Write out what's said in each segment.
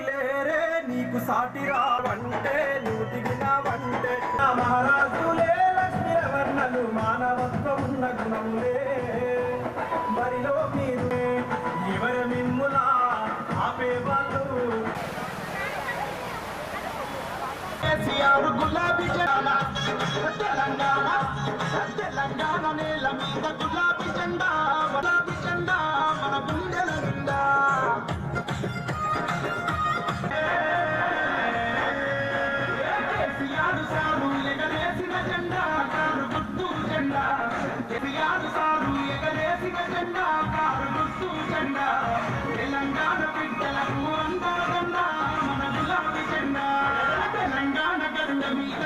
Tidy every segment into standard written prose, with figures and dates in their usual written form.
లేరే నీకు సాటి రావంటే నువ్వు దిగినావంటే మహారాజులే లక్ష్మీ వర్ణలు మానవత్వం ఉన్న గుణములే మరిలో మీరు ఎవరి మిమ్ములా ఆపేవాళ్ళు గులాబీ జెండా తెలంగాణ తెలంగాణ నేల మీద గులాబీ జెండా మన గుండెల నిండా సారు ఎగరేసిన జెండా కారు గుర్తు జెండా సారు ఎగరేసిన జెండా కారు గుర్తు జెండా తెలంగాణ బిడ్డలకు అందాజెండా మన గులాబీ జెండా తెలంగాణ గడ్డ మీద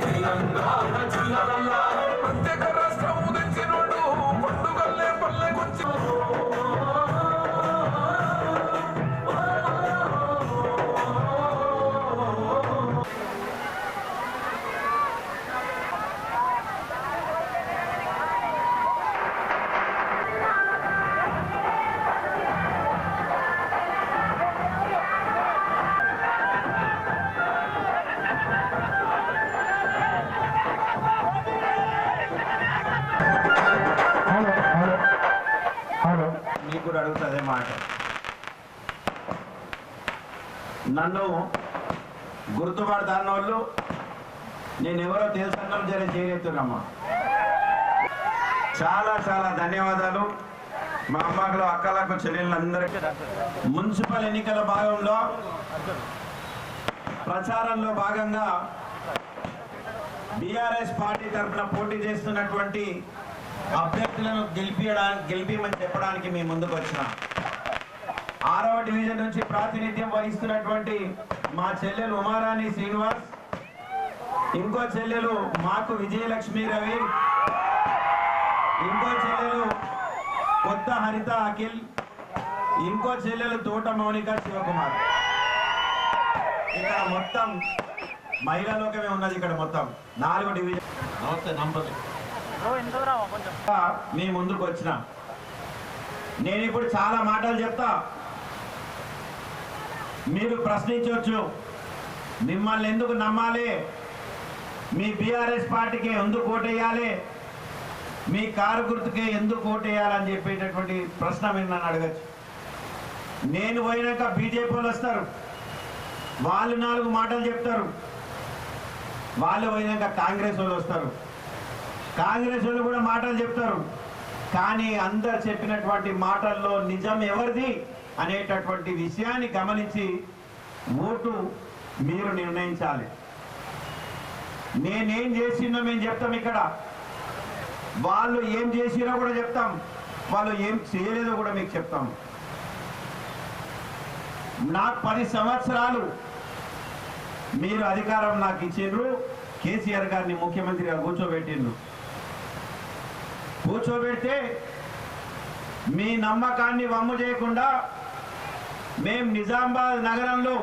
తెలంగాణ జిల్లాలల్లా ప్రత్యేక రాష్ట్రం ఉదించినోడు పండుగల్లే పల్లెకొచ్చి కూడా అడుగుతుంది మాట. నన్ను గుర్తుపడతాన్న వాళ్ళు నేనెవరో తెలుసన్న చేయలేతున్నమ్మా. చాలా చాలా ధన్యవాదాలు మా అమ్మకులు అక్కలకు చెల్లెళ్ళందరికీ. మున్సిపల్ ఎన్నికల భాగంలో ప్రచారంలో భాగంగా బీఆర్ఎస్ పార్టీ తరఫున పోటీ చేస్తున్నటువంటి అభ్యర్థులను గెలిపిమని చెప్పడానికి మేము ముందుకు వచ్చినాం. 6వ డివిజన్ నుంచి ప్రాతినిధ్యం వహిస్తున్నటువంటి మా చెల్లెలు ఉమారాణి శ్రీనివాస్, ఇంకో చెల్లెలు మాకు విజయలక్ష్మి రవి, ఇంకో చెల్లెలు కొత్త హరిత అఖిల్, ఇంకో చెల్లెలు తోట మౌనిక శివకుమార్. ఇక్కడ మొత్తం మహిళా లోకమే ఉన్నది. ఇక్కడ మొత్తం 4 డివిజన్. నమస్తే నంబర్ మీ ముందుకు వచ్చిన నేను ఇప్పుడు చాలా మాటలు చెప్తా, మీరు ప్రశ్నించవచ్చు. మిమ్మల్ని ఎందుకు నమ్మాలి, మీ బీఆర్ఎస్ పార్టీకి ఎందుకు ఓటేయాలి, మీ కారు గుర్తుకే ఎందుకు ఓటేయాలని చెప్పేటటువంటి ప్రశ్న మీరు నన్ను అడగచ్చు. నేను పోయినాక బీజేపీ వాళ్ళు వస్తారు, వాళ్ళు 4 మాటలు చెప్తారు. వాళ్ళు పోయినాక కాంగ్రెస్ వాళ్ళు వస్తారు, కాంగ్రెస్ వాళ్ళు కూడా మాటలు చెప్తారు. కానీ అందరు చెప్పినటువంటి మాటల్లో నిజం ఎవరిది అనేటటువంటి విషయాన్ని గమనించి ఓటు మీరు నిర్ణయించాలి. నేనేం చేసినో మేము చెప్తాం ఇక్కడ, వాళ్ళు ఏం చేసినో కూడా చెప్తాం, వాళ్ళు ఏం చేయలేదో కూడా మీకు చెప్తాం. నాకు 10 సంవత్సరాలు మీరు అధికారం నాకు ఇచ్చిండ్రు. కేసీఆర్ గారిని ముఖ్యమంత్రిగా కూర్చోబెడితే మీ నమ్మకాన్ని వమ్ము చేయకుండా మేము నిజామాబాద్ నగరంలో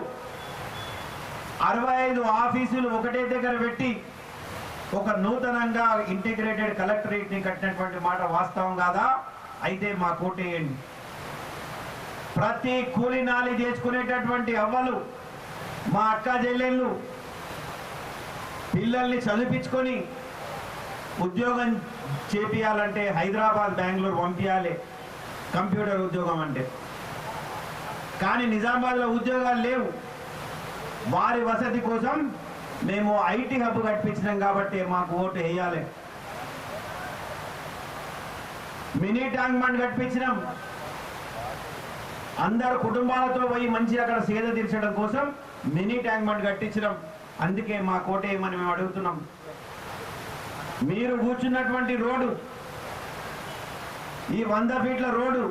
65 ఆఫీసులు ఒకటే దగ్గర పెట్టి ఒక నూతనంగా ఇంటిగ్రేటెడ్ కలెక్టరేట్ని కట్టినటువంటి మాట వాస్తవం కాదా? అయితే మా కోటేయండి. ప్రతి కూలి నాలి చేసుకునేటటువంటి అవ్వలు, మా అక్క చెల్లెళ్ళు పిల్లల్ని చదివించుకొని ఉద్యోగం చేపియాలంటే హైదరాబాద్ బెంగళూరు పంపించాలి కంప్యూటర్ ఉద్యోగం అంటే. కానీ నిజామాబాద్లో ఉద్యోగాలు లేవు. వారి వసతి కోసం మేము ఐటీ హబ్ కట్టించినాం కాబట్టి మాకు ఓటు వేయాలి. మినీ ట్యాంక్ బండ్ కట్టించినాం, అందరు కుటుంబాలతో పోయి మంచిగా అక్కడ సేద తీర్చడం కోసం మినీ ట్యాంక్ బండ్ కట్టించడం. అందుకే మా కోట ఏమని మేము అడుగుతున్నాం. మీరు కూర్చున్నటువంటి రోడ్డు, ఈ 100 ఫీట్ల రోడ్డు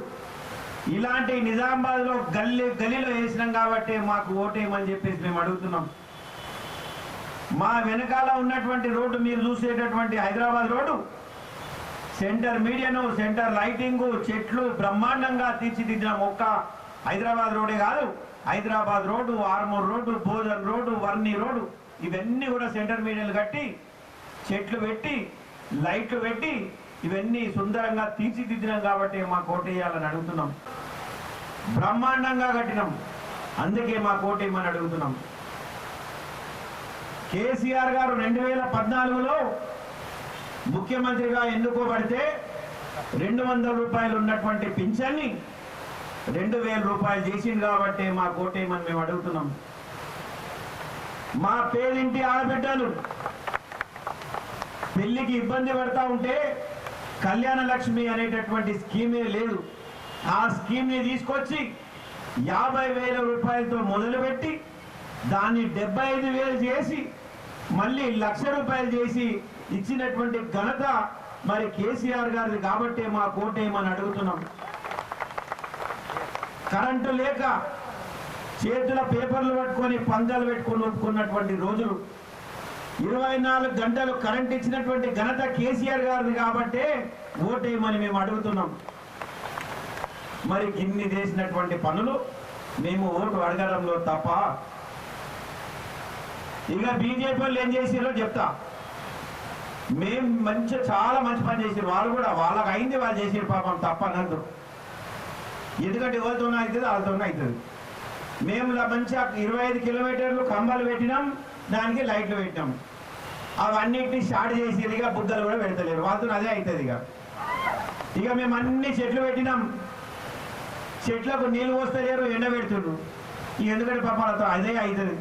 ఇలాంటి నిజామాబాద్లో గల్లీలో వేసినాం కాబట్టి మాకు ఓటేయమని చెప్పేసి మేము అడుగుతున్నాం. మా వెనకాల ఉన్నటువంటి రోడ్డు మీరు చూసేటటువంటి హైదరాబాద్ రోడ్డు సెంటర్ మీడియాను, సెంటర్ లైటింగు, చెట్లు బ్రహ్మాండంగా తీర్చిదిద్దిన ఒక్క హైదరాబాద్ రోడే కాదు, హైదరాబాద్ రోడ్డు, ఆర్మూర్ రోడ్డు, భోజన్ రోడ్డు, వర్ణి రోడ్డు ఇవన్నీ కూడా సెంటర్ మీడియాలు కట్టి చెట్లు పెట్టి లైట్లు పెట్టి ఇవన్నీ సుందరంగా తీర్చిదిద్దినాం కాబట్టి మాకు ఓటేయాలని అడుగుతున్నాం. బ్రహ్మాండంగా కట్టినాం. అందుకే మా కోటేమని అడుగుతున్నాం. కేసీఆర్ గారు 2014లో ముఖ్యమంత్రిగా ఎన్నుకోబడితే 200 రూపాయలు ఉన్నటువంటి పింఛన్ని 2000 రూపాయలు చేసింది కాబట్టి మా కోటేమని మేము అడుగుతున్నాం. మా పేరింటి ఆడబిడ్డలు పెళ్లికి ఇబ్బంది పడతా ఉంటే కళ్యాణ లక్ష్మి అనేటటువంటి స్కీమే లేదు. ఆ స్కీమ్ని తీసుకొచ్చి 50,000 రూపాయలతో మొదలుపెట్టి దాన్ని 75,000 చేసి మళ్ళీ 1,00,000 రూపాయలు చేసి ఇచ్చినటువంటి ఘనత మరి కేసీఆర్ గారిది కాబట్టి మా కోటేమని అడుగుతున్నాం. కరెంటు లేక చేతుల పేపర్లు పట్టుకొని పందాలు పెట్టుకొని ఒప్పుకున్నటువంటి రోజులు, 24 గంటలు కరెంట్ ఇచ్చినటువంటి ఘనత కేసీఆర్ గారిది కాబట్టే ఓటేయమని మేము అడుగుతున్నాం. మరి ఇన్ని చేసినటువంటి పనులు మేము ఓటు అడగడంలో తప్ప. ఇక బీజేపీ వాళ్ళు ఏం చేసారో చెప్తా. మేము చాలా మంచి పని చేసారు. వాళ్ళు కూడా వాళ్ళకి అయింది వాళ్ళు చేసారు పాపం, తప్ప అన్నట్టు. ఎందుకంటే ఎవరితోనే అవుతుంది వాళ్ళతోనే అవుతుంది. మేము మంచిగా 25 కిలోమీటర్లు కంబాలు పెట్టినాం, దానికి లైట్లు పెట్టినాం. అవన్నిటిని స్టార్ట్ చేసి ఇక బుద్ధలు కూడా పెడతలేరు, వాళ్ళతో అదే అవుతుంది. ఇక మేము అన్ని చెట్లు పెట్టినాం, చెట్లకు నీళ్ళు పోస్తలేరు, ఎండ పెడుతుండ్రు. ఎందుకంటే పాపం అదే అవుతుంది.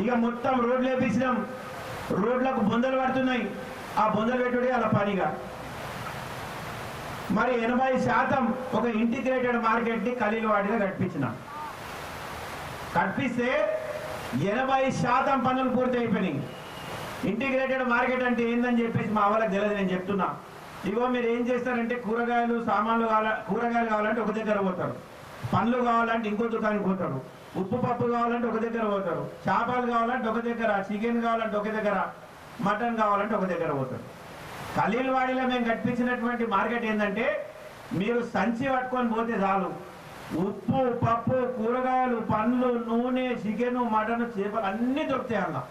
ఇక మొత్తం రోడ్లు వేపించినాం, రోడ్లకు బొందలు పడుతున్నాయి. ఆ బొందలు పెట్టుడే అలా పనిగా. మరి 80% ఒక ఇంటిగ్రేటెడ్ మార్కెట్ని ఖలీల్వాడిగా కట్టిస్తే 80% పనులు పూర్తి అయిపోయినాయి. ఇంటిగ్రేటెడ్ మార్కెట్ అంటే ఏందని చెప్పేసి మా వాళ్ళకి తెలియదు. నేను చెప్తున్నా, ఇగో మీరు ఏం చేస్తారంటే కూరగాయలు కావాలంటే ఒక దగ్గర పోతారు, పండ్లు కావాలంటే ఇంకో దుకాణానికి పోతారు, ఉప్పు పప్పు కావాలంటే ఒక దగ్గర పోతారు, చేపలు కావాలంటే ఒక దగ్గర, చికెన్ కావాలంటే ఒక దగ్గర, మటన్ కావాలంటే ఒక దగ్గర పోతారు. ఖలీల్వాడిలో మేము కట్టించినటువంటి మార్కెట్ ఏంటంటే మీరు సంచి పట్టుకొని పోతే చాలు, ఉప్పు పప్పు కూరగాయలు పండ్లు నూనె చికెన్ మటన్ చేపలు అన్నీ దొరుకుతాయి. అలా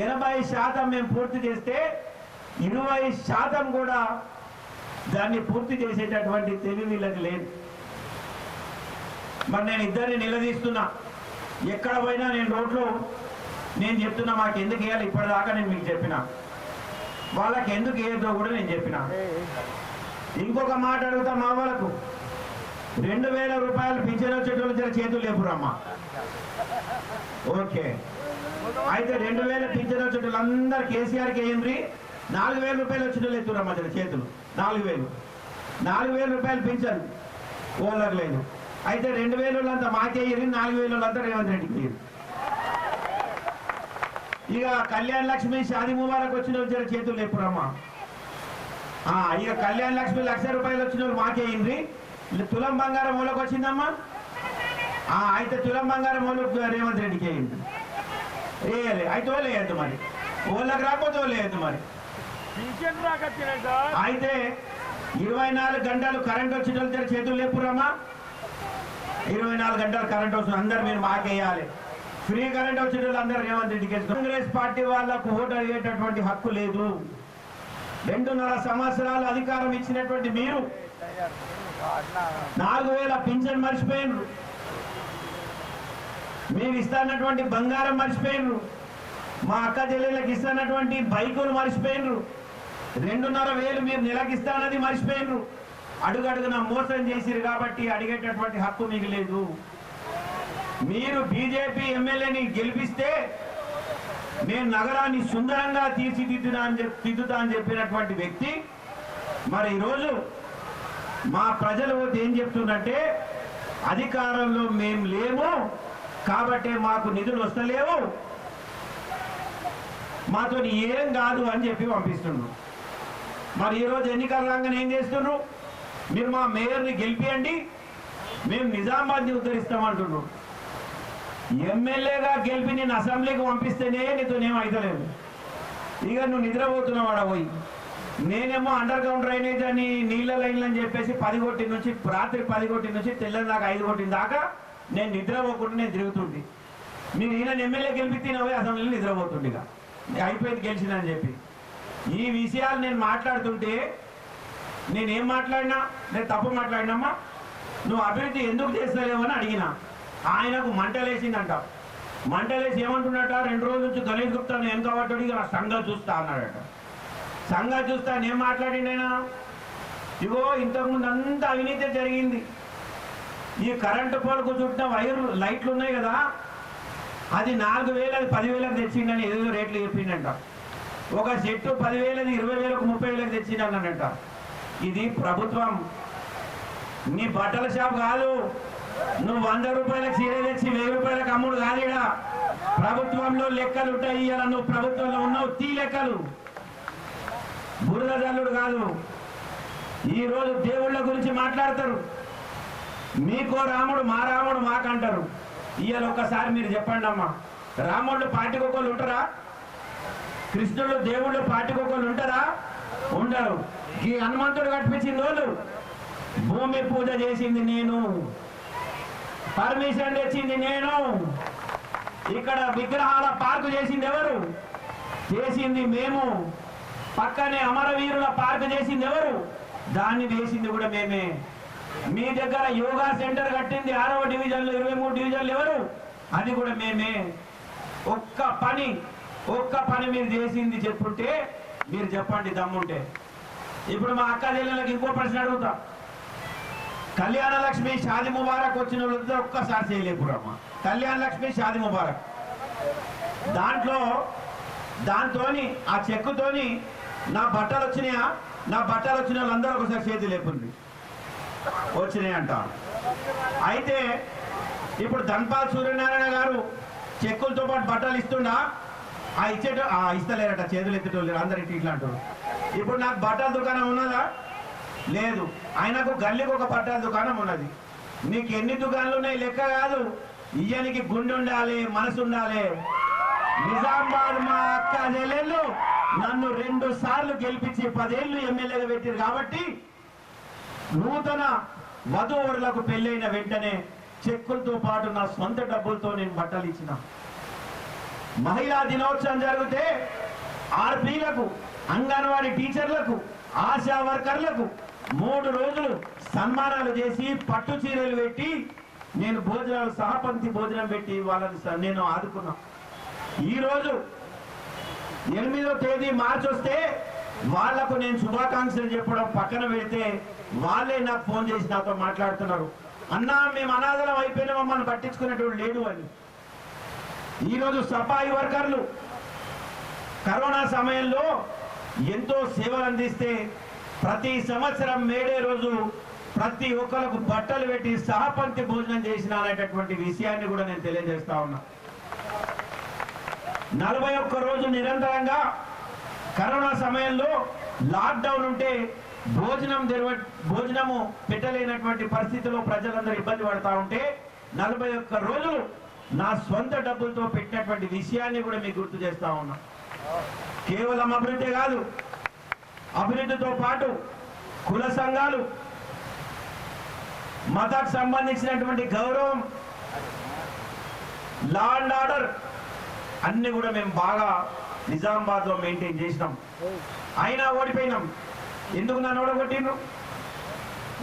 80% మేము పూర్తి చేస్తే 20% కూడా దాన్ని పూర్తి చేసేటటువంటి తెలివి వీళ్ళకి లేదు. మరి నేను ఇద్దరిని నిలదీస్తున్నా. ఎక్కడ పోయినా నేను రోడ్లో నేను చెప్తున్నా, మాకు ఎందుకు వేయాలి ఇప్పటిదాకా నేను మీకు చెప్పిన, వాళ్ళకి ఎందుకు వేయద్దో కూడా నేను చెప్పిన. ఇంకొక మాట అడుగుతా, మా వాళ్ళకు 2,000 రూపాయలు పింఛన్ వచ్చేటోళ్ళు చేతులు లేపురమ్మా. ఓకే, అయితే 2,000 పింఛన్ వచ్చేటోళ్ళు అందరు కేసీఆర్కి వేయండి. 4,000 రూపాయలు వచ్చేటోళ్ళు ఎత్తురమ్మా చేతులు. 4,000 రూపాయలు పింఛన్ ఓళ్ళకి లేదు. అయితే 2,000 అంతా మాకే ఇరి, 4,000 అంతా రేవంత్ రెడ్డికి ఇరి. ఇక కళ్యాణ లక్ష్మి షాదీ ముబారక్ వచ్చిన వాళ్ళు చేతులు లేపురమ్మా. ఇక కళ్యాణ లక్ష్మి 1,00,000 రూపాయలు వచ్చిన వాళ్ళు మాకే ఇరి. తులం బంగారం మూలకు వచ్చిందమ్మా. అయితే తులం బంగారం మూలకు రేవంత్ రెడ్డికి వేయండి. వేయాలి. అయితే వాళ్ళు వేయద్దు, మరి ఓళ్ళకి రాకపోతే వాళ్ళు వేయద్దు. మరి అయితే 24 గంటలు కరెంట్ వచ్చిన వాళ్ళు చేతులు లేపురమ్మా. 24 గంటలు కరెంట్ వస్తుంది, అందరు మీరు మాకేయాలి. ఫ్రీ కరెంట్ వచ్చిన వాళ్ళు అందరూ రేవంత్ రెడ్డికి. కాంగ్రెస్ పార్టీ వాళ్ళకు ఓటు అడిగేటటువంటి హక్కు లేదు. 2.5 సంవత్సరాలు అధికారం ఇచ్చినటువంటి మీరు 4,000 పింఛన్ మర్చిపోయినరు, మీరు ఇస్తున్నటువంటి బంగారం మర్చిపోయినరు, మా అక్క చెల్లెళ్ళకి ఇస్తున్నటువంటి బైకులు మర్చిపోయినరు, 2,500 మీరు నెలకి ఇస్తానది మర్చిపోయినరు. అడుగడుగున మోసం చేసిరు కాబట్టి అడిగేటటువంటి హక్కు మీకు లేదు. మీరు బీజేపీ ఎమ్మెల్యేని గెలిపిస్తే నేను నగరాన్ని సుందరంగా తీర్చిదిద్దుతా అని చెప్పినటువంటి వ్యక్తి మరి ఈరోజు మా ప్రజలు ఏం చెప్తున్నట్టే అధికారంలో మేము లేము కాబట్టి మాకు నిధులు వస్తలేవు, మాతో ఏం కాదు అని చెప్పి పంపిస్తున్నారు. మరి ఈరోజు ఎన్నికల రంగం ఏం చేస్తున్నారు? మీరు మా మేయర్ని గెలిపియండి, మేము నిజామాబాద్ని ఉద్ధరిస్తామంటున్నారు. ఎమ్మెల్యేగా గెలిపి నేను అసెంబ్లీకి పంపిస్తేనే నీతోనేం అవుతలేదు. ఇక నువ్వు నిద్రపోతున్నావాడ పోయి. నేనేమో అండర్ గ్రౌండ్ డ్రైనేజ్ అని నీళ్ళ లైన్లు అని చెప్పేసి 10 కొట్టిన నుంచి రాత్రి 10 కొట్టిన నుంచి తెల్లని దాకా 5 కొట్టిన దాకా నేను నిద్రపోకుండా నేను తిరుగుతుంది. మీరు ఈయన ఎమ్మెల్యే గెలిపితే పోయి అసెంబ్లీలో నిద్రపోతుంది. ఇక అయిపోయింది గెలిచిందని చెప్పి ఈ విషయాలు నేను మాట్లాడుతుంటే నేనేం మాట్లాడినా, నేను తప్పు మాట్లాడినమ్మా, నువ్వు అభివృద్ధి ఎందుకు చేస్తలేవని అడిగినా. ఆయనకు మంటలేసిందంట. మంటలేసి ఏమంటున్నట, 2 రోజుల నుంచి గణేష్ గుప్తా నేను కాబట్టి నా సంగతి చూస్తా అన్నాడట. సంగతి చూస్తా నేను మాట్లాడిండైనా, ఇగో ఇంతకుముందు అంతా అవినీతి జరిగింది. ఈ కరెంటు పోల్కు చుట్టిన వైర్లు లైట్లు ఉన్నాయి కదా, అది 4,000 అది 10,000కి తెచ్చిండని ఏదో రేట్లు చెప్పిండంట. ఒక చెట్టు 10,000 20,000కు 30,000కి తెచ్చిండన్నాడంట. ఇది ప్రభుత్వం, నీ బట్టల షాప్ కాదు. నువ్వు 100 రూపాయలకు చీర తెచ్చి 1000 రూపాయలకు అమ్ముడు కాదుడా. ప్రభుత్వంలో లెక్కలు ఉంటాయి. ఇలా నువ్వు ప్రభుత్వంలో ఉన్నావు, తీ లెక్కలు, బురద జల్లుడు కాదు. ఈరోజు దేవుళ్ళ గురించి మాట్లాడతారు. మీకో రాముడు మా రాముడు మాకంటారు. ఇవాళ ఒక్కసారి మీరు చెప్పండి అమ్మా, రాముళ్ళు పాటికొకళ్ళు ఉంటారా? కృష్ణుడు దేవుళ్ళు పాటికొకళ్ళు ఉంటారా? ఉండరు. ఈ హనుమంతుడు కట్టించింది వాళ్ళు, భూమి పూజ చేసింది నేను, పర్మిషన్ తెచ్చింది నేను, ఇక్కడ విగ్రహాల పార్కు చేసింది ఎవరు? చేసింది మేము. పక్కనే అమరవీరుల పార్కు చేసింది ఎవరు? దాన్ని వేసింది కూడా మేమే. మీ దగ్గర యోగా సెంటర్ కట్టింది 6వ డివిజన్లో 23 డివిజన్లు ఎవరు? అది కూడా మేమే. ఒక్క పని మీరు చేసింది చెప్పుంటే మీరు చెప్పండి దమ్ముంటే. ఇప్పుడు మా అక్క చెల్లెలకు ఇంకో ప్రశ్న అడుగుతా. కళ్యాణ లక్ష్మి షాది ముబారక్ వచ్చిన వాళ్ళతో ఒక్కసారి చేయలేపురమ్మా. కళ్యాణ లక్ష్మి షాది ముబారక్ దాంతోని ఆ చెక్కుతోని నా బట్టలు వచ్చినాయా? నా బట్టలు వచ్చిన వాళ్ళందరూ ఒకసారి చేతి లేపుంది. వచ్చినాయి అంట. అయితే ఇప్పుడు ధన్పాల్ సూర్యనారాయణ గారు చెక్కులతో పాటు బట్టలు ఇస్తుండా? ఇస్తలేరట, చేతులు ఎత్తుటోళ్ళు అందరు ఇట్లా అంటారు. ఇప్పుడు నాకు బట్టల దుకాణం ఉన్నదా? లేదు. ఆయనకు గల్లీకి ఒక బట్టల దుకాణం ఉన్నది. నీకు ఎన్ని దుకాణాలు ఉన్నాయి లెక్క కాదు. ఇయ్యనికి గుండె ఉండాలి, మనసు ఉండాలి. నిజామాబాద్ మా అక్క చెల్లెళ్ళు నన్ను 2 సార్లు గెలిపించి 10 ఏళ్ళు ఎమ్మెల్యేగా పెట్టారు కాబట్టి నూతన వధూవరులకు పెళ్ళైన వెంటనే చెక్కులతో పాటు నా సొంత డబ్బులతో నేను బట్టలు ఇచ్చిన. మహిళా దినోత్సవం జరిగితే ఆర్పీలకు, అంగన్వాడీ టీచర్లకు, ఆశా వర్కర్లకు 3 రోజులు సన్మానాలు చేసి పట్టు చీరలు పెట్టి నేను భోజనాలు సహపంక్తి భోజనం పెట్టి వాళ్ళని నేను ఆదుకున్నా. ఈరోజు 8వ తేదీ మార్చి వస్తే వాళ్లకు నేను శుభాకాంక్షలు చెప్పడం పక్కన పెడితే వాళ్ళే నాకు ఫోన్ చేసి నాతో మాట్లాడుతున్నారు, అన్నా మేము అనాథలం అయిపోయినా మమ్మల్ని పట్టించుకునేటోడు లేడు అని. ఈరోజు సఫాయి వర్కర్లు కరోనా సమయంలో ఎంతో సేవలు అందిస్తే ప్రతి సంవత్సరం మేడే రోజు ప్రతి ఒక్కరికి బట్టలు పెట్టి సహపంక్తి భోజనం చేసిన అనేటటువంటి విషయాన్ని కూడా నేను తెలియజేస్తా ఉన్నా. 41 రోజు నిరంతరంగా కరోనా సమయంలో లాక్డౌన్ ఉంటే భోజనము పెట్టలేనటువంటి పరిస్థితిలో ప్రజలందరూ ఇబ్బంది పడతా ఉంటే 41 రోజులు నా సొంత డబ్బులతో పెట్టినటువంటి విషయాన్ని కూడా మీకు గుర్తు చేస్తా ఉన్నా. కేవలం అభివృద్ధి కాదు, అభివృద్ధితో పాటు కుల సంఘాలు, మతాకు సంబంధించినటువంటి గౌరవం, లా అండ్ ఆర్డర్ అన్ని కూడా మేము బాగా నిజామాబాద్ లో మెయింటైన్ చేసినాం. అయినా ఓడిపోయినాం. ఎందుకు నన్ను ఓడగొట్టిండ్రు?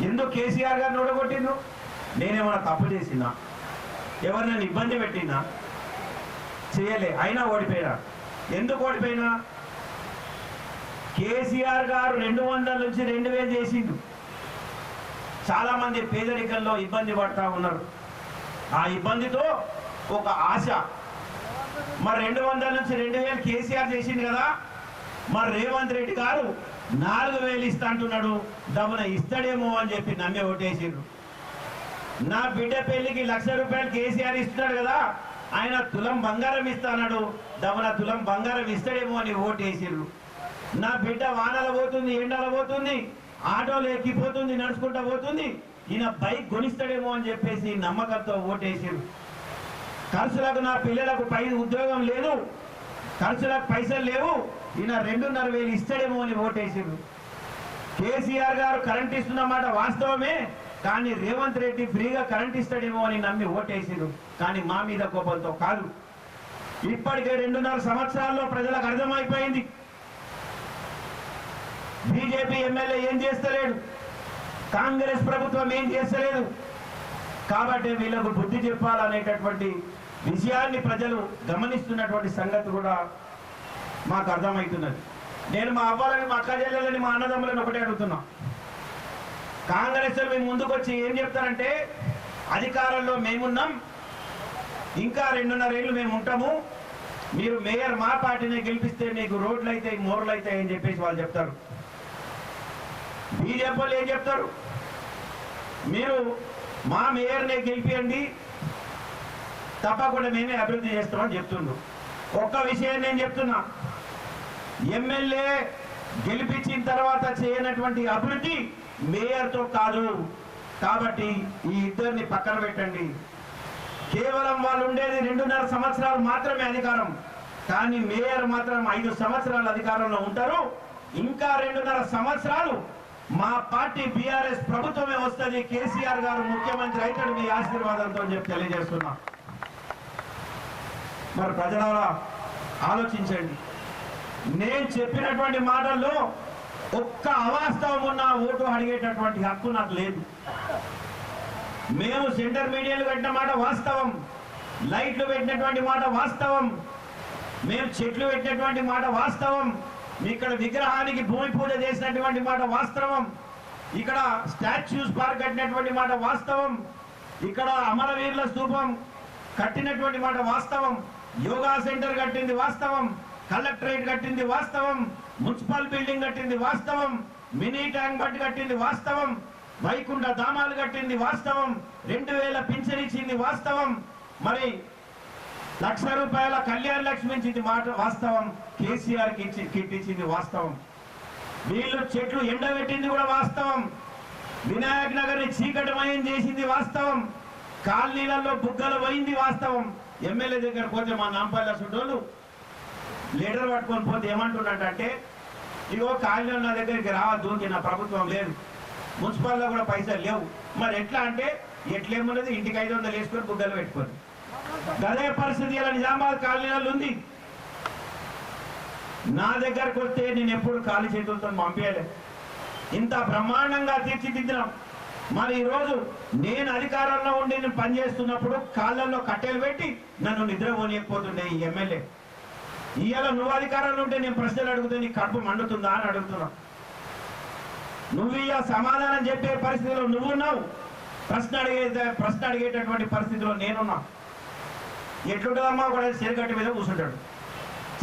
ఎందుకు కేసీఆర్ గారిని ఓడగొట్టిండ్రు? నేనేమన్నా తప్పు చేసినా? ఎవరు నన్ను ఇబ్బంది పెట్టినా? చేయలే. అయినా ఓడిపోయినా. ఎందుకు ఓడిపోయినా? కేసీఆర్ గారు 200 నుంచి 2000 చేసిండు. చాలా మంది పేదరికంలో ఇబ్బంది పడతా ఉన్నారు. ఆ ఇబ్బందితో ఒక ఆశ, మరి 200 నుంచి 2000 కేసీఆర్ చేసింది కదా, మరి రేవంత్ రెడ్డి గారు 4000 ఇస్తా అంటున్నాడు, దమ్మున ఇస్తాడేమో అని చెప్పి నమ్మి ఓటేసిండ్రు. నా బిడ్డ పెళ్లికి 1,00,000 రూపాయలు కేసీఆర్ ఇస్తున్నాడు కదా, ఆయన తులం బంగారం ఇస్తాడు, దమ్మున తులం బంగారం ఇస్తాడేమో అని ఓటేసిండ్రు. నా బిడ్డ వానల పోతుంది, ఎండల పోతుంది, ఆటోలు ఎక్కిపోతుంది, నడుచుకుంటా పోతుంది, ఈయన బైక్ కొనిస్తాడేమో అని చెప్పేసి నమ్మకంతో ఓటేసిండ్రు. ఖర్చులకు నా పిల్లలకు ఉద్యోగం లేదు, ఖర్చులకు పైసలు లేవు, ఈయన 2,500 ఇస్తాడేమో అని ఓటేసిండ్రు. కేసీఆర్ గారు కరెంట్ ఇస్తున్నమాట వాస్తవమే, కానీ రేవంత్ రెడ్డి ఫ్రీగా కరెంట్ ఇస్తాడేమో అని నమ్మి ఓటేసిండ్రు. కానీ మా మీద కోపంతో కాదు. ఇప్పటికే 2.5 సంవత్సరాల్లో ప్రజలకు అర్థమైపోయింది బీజేపీ ఎమ్మెల్యే ఏం చేస్తలేడు, కాంగ్రెస్ ప్రభుత్వం ఏం చేస్తలేదు, కాబట్టి వీళ్ళకు బుద్ధి చెప్పాలనేటటువంటి విషయాన్ని ప్రజలు గమనిస్తున్నటువంటి సంగతి కూడా మాకు అర్థమవుతున్నది. నేను మా అవ్వాలని, మా అక్క చెల్లెలని, మా అన్నదమ్ములను ఒకటే అడుగుతున్నా. కాంగ్రెస్ మేము ముందుకు వచ్చి ఏం చెప్తారంటే, అధికారంలో మేమున్నాం, ఇంకా 2.5 ఏళ్ళు మేము ఉంటాము, మీరు మేయర్ మా పార్టీని గెలిపిస్తే మీకు రోడ్లు అవుతాయి, మోర్లు అవుతాయి అని చెప్పేసి వాళ్ళు చెప్తారు. బీజేపీ వాళ్ళు ఏం చెప్తారు, మీరు మా మేయర్ని గెలిపియండి, తప్పకుండా మేమే అభివృద్ధి చేస్తామని చెప్తుండ్రు. ఒక్క విషయం నేను చెప్తున్నా, ఎమ్మెల్యే గెలిపించిన తర్వాత చేయనటువంటి అభివృద్ధి మేయర్తో కాదు. కాబట్టి ఈ ఇద్దరిని పక్కన పెట్టండి. కేవలం వాళ్ళు ఉండేది 2.5 సంవత్సరాలు మాత్రమే అధికారం, కానీ మేయర్ మాత్రం 5 సంవత్సరాల అధికారంలో ఉంటారు. ఇంకా 2.5 సంవత్సరాలు మా పార్టీ బీఆర్ఎస్ ప్రభుత్వమే వస్తుంది, కేసీఆర్ గారు ముఖ్యమంత్రి అవుతాడు మీ ఆశీర్వాదంతో చెప్పి తెలియజేస్తున్నా. మరి ప్రజలారా ఆలోచించండి. నేను చెప్పినటువంటి మాటల్లో ఒక్క అవాస్తవం ఉన్న ఓటు అడిగేటటువంటి హక్కు నాకు లేదు. మేము సెంటర్ మీడియాలు కట్టిన మాట వాస్తవం, లైట్లు పెట్టినటువంటి మాట వాస్తవం, మేము చెట్లు పెట్టినటువంటి మాట వాస్తవం, ఇక్కడ విగ్రహానికి భూమి పూజ చేసినటువంటి మాట వాస్తవం, ఇక్కడ స్టాచ్యూస్ పార్క్ కట్టినటువంటి మాట వాస్తవం, ఇక్కడ అమరవీరుల స్తూపం కట్టినటువంటి మాట వాస్తవం, యోగా సెంటర్ కట్టింది వాస్తవం, కలెక్టరేట్ కట్టింది వాస్తవం, మున్సిపల్ బిల్డింగ్ కట్టింది వాస్తవం, మినీ ట్యాంక్ బండ్ కట్టింది వాస్తవం, వైకుంఠ ధామాలు కట్టింది వాస్తవం, 2000 పింఛన్ ఇచ్చింది వాస్తవం, మరి ₹1,00,000 కళ్యాణ లక్ష్మి ఇచ్చింది మాట వాస్తవం, కేసీఆర్ కిట్ ఇచ్చింది వాస్తవం, వీళ్ళు చెట్లు ఎండబెట్టింది కూడా వాస్తవం, వినాయక్ నగర్ ని చీకటమయం చేసింది వాస్తవం, కాలనీలలో బుగ్గలు పోయింది వాస్తవం. ఎమ్మెల్యే దగ్గర పోతే మా నాంపల్లి సుడ్డోళ్ళు లెటర్ పట్టుకొని పోతే ఏమంటున్నట్టే, ఇగో కాలనీలో నా దగ్గరికి రావద్దు, నా ప్రభుత్వం లేదు, మున్సిపాల్లో కూడా పైసలు లేవు, మరి ఎట్లా అంటే ఎట్లేమున్నది, ఇంటికి 500 వేసుకొని బుగ్గలు పెట్టుకొని. అదే పరిస్థితి ఇలా నిజామాబాద్ కాలనీలలో ఉంది. నా దగ్గరకు వస్తే నేను ఎప్పుడు ఖాళీ చేతులతో పంపించలే, ఇంత బ్రహ్మాండంగా తీర్చిదిద్దినాం. మరి ఈరోజు నేను అధికారంలో ఉండి నేను పనిచేస్తున్నప్పుడు కాళ్ళల్లో కట్టెలు పెట్టి నన్ను నిద్రపోనియకపోతుండే ఈ ఎమ్మెల్యే. ఇవాళ నువ్వు అధికారంలో ఉంటే నేను ప్రశ్నలు అడుగుతే నీ కడుపు మండుతుందా అని అడుగుతున్నా. నువ్వు ఇక సమాధానం చెప్పే పరిస్థితిలో నువ్వున్నావు, ప్రశ్న అడిగేటటువంటి పరిస్థితిలో నేనున్నా. ఎట్లుంటుందమ్మా, ఒక చెరుగట్టు మీద కూర్చుంటాడు,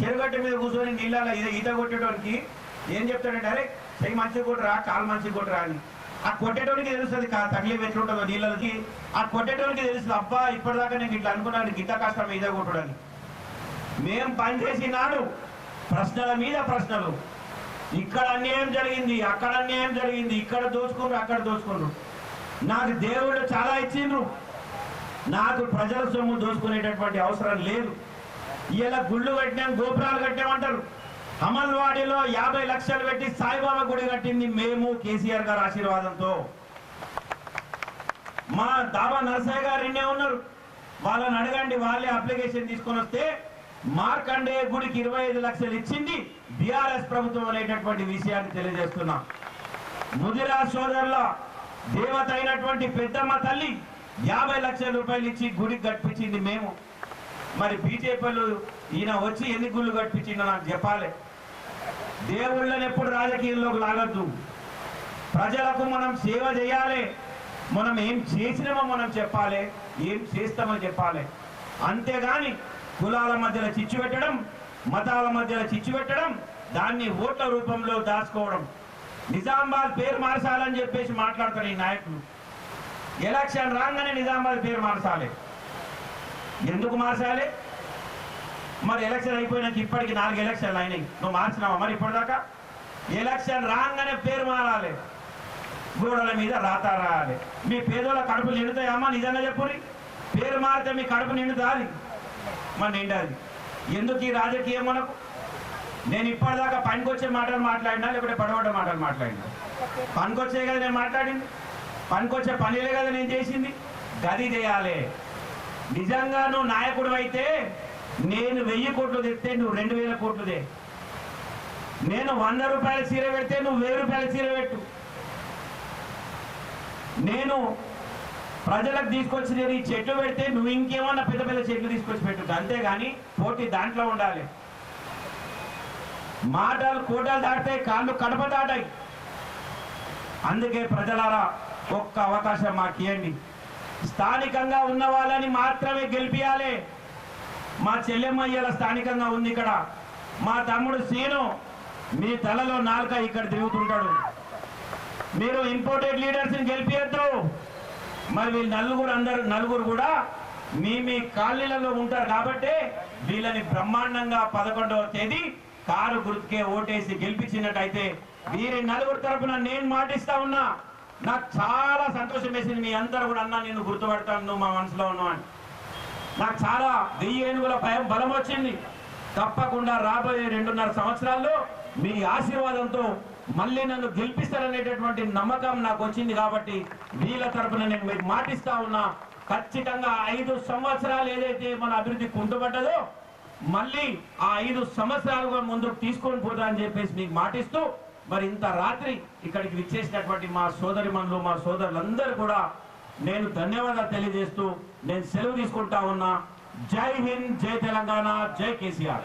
చెరుగట్టు మీద కూర్చొని నీళ్ళ ఈత కొట్టేటోనికి ఏం చెప్తాడంటే, అరే చెయ్యి మంచిగా కొట్టరా, కాలు మంచిగా కొట్టరా అని. ఆ కొట్టేటోనికి తెలుస్తుంది తగిలేవి ఎట్లుంటుందో నీళ్ళకి, ఆ కొట్టేటోనికి తెలుస్తుంది, అబ్బా ఇప్పటిదాకా నేను ఇట్లా అనుకున్నాను, గిట్ట కష్టం ఈత కొట్టడానికి. మేం పనిచేసి నాడు ప్రశ్నల మీద ప్రశ్నలు, ఇక్కడ అన్యాయం జరిగింది, అక్కడ అన్యాయం జరిగింది, ఇక్కడ దోచుకున్నారు, అక్కడ దోచుకున్నారు. నాకు దేవుడు చాలా ఇచ్చిండ్రు, నాకు ప్రజల సొమ్ము దోచుకునేటటువంటి అవసరం లేదు. ఇలా గుళ్ళు కట్టినాం, గోపురాలు కట్టామంటారు. అమల్వాడిలో 50 లక్షలు పెట్టి సాయిబాబా గుడి కట్టింది మేము, కేసీఆర్ గారి ఆశీర్వాదంతో. మా దాబా నరసయ్య గారు ఇన్నే ఉన్నారు, వాళ్ళని అడగండి, వాళ్ళే అప్లికేషన్ తీసుకొని వస్తే మార్కండేయ గుడికి 25 లక్షలు ఇచ్చింది బీఆర్ఎస్ ప్రభుత్వం అనేటటువంటి విషయాన్ని తెలియజేస్తున్నా. ముదిరా సోదరుల దేవత అయినటువంటి పెద్దమ్మ తల్లి 50 లక్షల రూపాయలు ఇచ్చి గుడికి కట్టించింది మేము. మరి బీజేపీలు ఈయన వచ్చి ఎన్ని గుళ్ళు కట్టించిందో నాకు చెప్పాలి. దేవుళ్ళని ఎప్పుడు రాజకీయాల్లోకి లాగద్దు, ప్రజలకు మనం సేవ చేయాలి, మనం ఏం చేసినామో మనం చెప్పాలి, ఏం చేస్తామో చెప్పాలి. అంతేగాని కులాల మధ్యలో చిచ్చు పెట్టడం, మతాల మధ్యలో చిచ్చు పెట్టడం, దాన్ని ఓట్ల రూపంలో దాచుకోవడం. నిజామాబాద్ పేరు మార్చాలని చెప్పేసి మాట్లాడతారు ఈ నాయకులు. ఎలక్షన్ రాగానే నిజామాబాద్ పేరు మార్చాలి. ఎందుకు మార్చాలి? మరి ఎలక్షన్ అయిపోయినాక ఇప్పటికి 4 ఎలక్షన్లు అయినాయి, నువ్వు మార్చినావా? మరి ఇప్పటిదాకా ఎలక్షన్ రాగానే పేరు మారాలి, గోడల మీద రాత రాయాలి. మీ పేదోళ్ళ కడుపులు నిండుతాయమ్మా? నిజంగా చెప్పుని, పేరు మారితే మీ కడుపు నిండుతుంది, మరి నిండాలి. ఎందుకు ఈ రాజకీయం మనకు? నేను ఇప్పటిదాకా పనికొచ్చే మాటలు మాట్లాడినా, లేకపోతే పడబడ్డ మాటలు మాట్లాడినా? పనికొచ్చే కదా నేను మాట్లాడింది, పనికొచ్చే పనిలే కదా నేను చేసింది. గది చేయాలి. నిజంగా నువ్వు నాయకుడు అయితే నేను 1000 కోట్లు తెస్తే నువ్వు 2000 కోట్లు తే. నేను 100 రూపాయల చీర పెడితే నువ్వు 1000 రూపాయల చీర పెట్టు. నేను ప్రజలకు తీసుకొచ్చి నేను ఈ చెట్లు పెడితే నువ్వు ఇంకేమన్నా పెద్ద పెద్ద చెట్లు తీసుకొచ్చి పెట్టు, అంతేగాని పోటీ దాంట్లో ఉండాలి. మాటలు కోటలు దాటితే కాళ్ళు కడప దాటాయి. అందుకే ప్రజలారా ఒక్క అవకాశం మాకు ఇవ్వండి. స్థానికంగా ఉన్న వాళ్ళని మాత్రమే గెలిపియాలి. మా చెల్లెమ్మ ఇయ్యాల స్థానికంగా ఉంది ఇక్కడ. మా తమ్ముడు సీను మీ తలలో నాలుక ఇక్కడ తిరుగుతుంటాడు. మీరు ఇంపోర్టెడ్ లీడర్స్ని గెలిపియద్దు. మరి వీళ్ళు నలుగురు కూడా మీ కాలనీలలో ఉంటారు కాబట్టి వీళ్ళని బ్రహ్మాండంగా 11వ తేదీ కారు గుర్తుకే ఓటేసి గెలిపించినట్టయితే వీరి నలుగురు తరపున నేను మాటిస్తా ఉన్నా. నాకు చాలా సంతోషం వేసింది. మీ అందరూ కూడా అన్నా నిన్ను గుర్తుపడతాను, నువ్వు మా మనసులో ఉన్నావు అని. నాకు చాలా 1000 ఏనుగుల బలం వచ్చింది. తప్పకుండా రాబోయే 2.5 సంవత్సరాల్లో మీ ఆశీర్వాదంతో మళ్ళీ నన్ను గెలిపిస్తారనేటటువంటి నమ్మకం నాకు వచ్చింది. కాబట్టి వీళ్ళ తరపున నేను మీకు మాటిస్తా ఉన్నా. ఖచ్చితంగా 5 సంవత్సరాలు ఏదైతే మన అభివృద్ధి కుంటుపడ్డదో మళ్ళీ ఆ 5 సంవత్సరాలుగా ముందుకు తీసుకొని పోతా అని చెప్పేసి మీకు మాటిస్తూ, మరి ఇంత రాత్రి ఇక్కడికి విచ్చేసినటువంటి మా సోదరిమణులు మా సోదరులందరూ కూడా నేను ధన్యవాదాలు తెలియజేస్తూ నేను సెలవు తీసుకుంటా ఉన్నా. జై హింద్, జై తెలంగాణ, జై కేసీఆర్.